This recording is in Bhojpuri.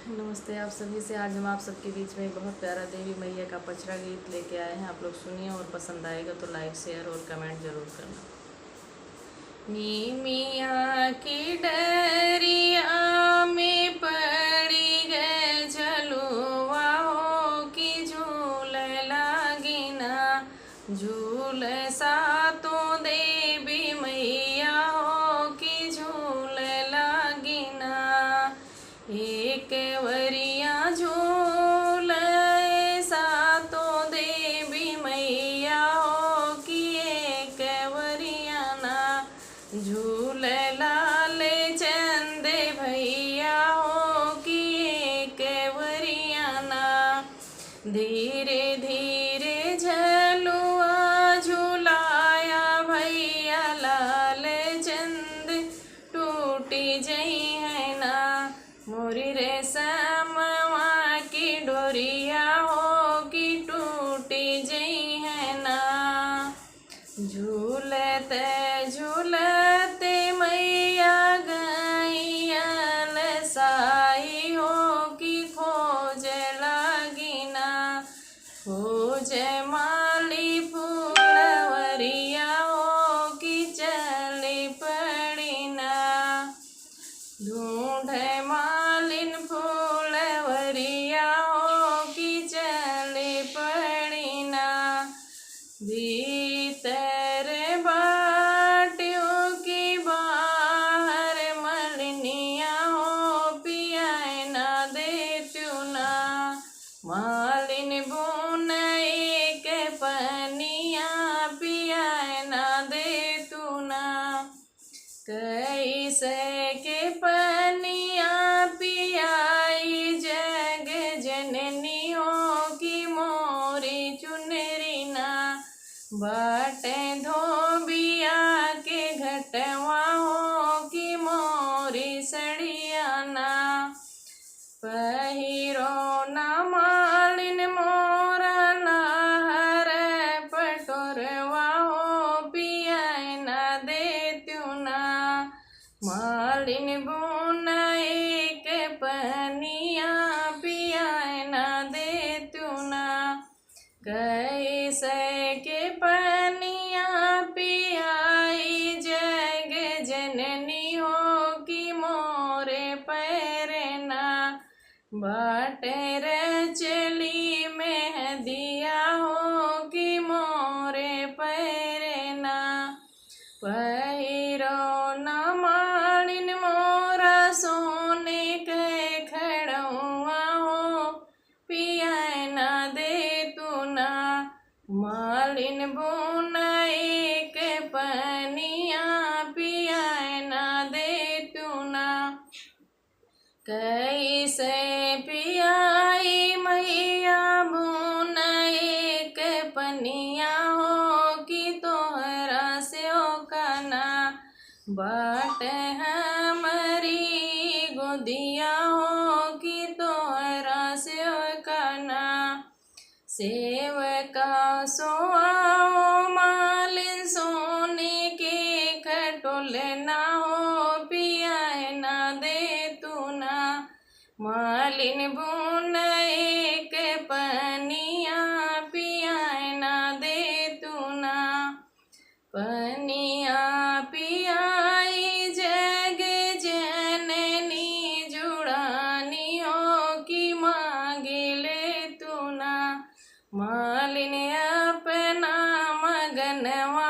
नमस्ते आप सभी से। आज हम आप सबके बीच में एक बहुत प्यारा देवी मैया का पचरा गीत लेके आए हैं। आप लोग सुनिए और पसंद आएगा तो लाइक शेयर और कमेंट जरूर करना। नी मिया की डरिया में पड़ी गए झलुआ हो कि झूल लागी ना, झूल सातों देवी मैया हो कि झूल लागी ना। एक वरिया झूल सातों देवी मैया हो कि एक वरिया ना, झूल लाल चंद भैया हो कि एक वरिया ना। धीरे धीरे झलुआ झुलाया भैया लाल चंद, टूटी जई है ना मोरी रेशमवा की डोरिया हो कि टूटी जई है ना। झूलते झूलते मैया गईयल साई हो कि खोज लागी ना, खोज माली फूलवरिया हो कि चली पड़ी ना। ढूंढ मालिन फूलवरिया हो कि चली पड़ी ना। भीतर बाटियों की बाहर मलनिया हो पियाए ना देत्यू ना। मालिन बुन एक पनिया पियाए ना देतू ना। कैसे के पनिया पियाई जग जननी हो कि मोरी चुनरी ना। बाटे धोबिया के घटवा हो कि मोरी सड़िया ना। पहिरो ना मालिन मोरा लहर पटोरवा हो पियाए ना देत्यू ना। मालिन बुन एक पनिया पियाए ना देत्यू ना। कैसे के पनिया पियाई जग जननी हो कि मोरे पैरे ना। बाटेर चली में दिया हो कि मोरे पैरे ना। पहिरो ना मालिन मोरा सोने के खड़ुआ हो पियाए ना देतू ना। मालिन बुन एक पनिया पियाए ना देतू ना। कैसे पियाई मैया बुन एक पनिया हो कि तोहरा से ओकाना। बाट हमारी गोदिया हो कि तोहरा से ओकाना। सेवका सोआओ मालिन सोने के खटोल ना हो पियाए ना देतू ना। मालिन बुन एक पनिया पियाए ना देतू ना। पनिया पियाई जग जननी जुड़ानी हो कि मांगे ले तू ना। मालिन अपना मगनवा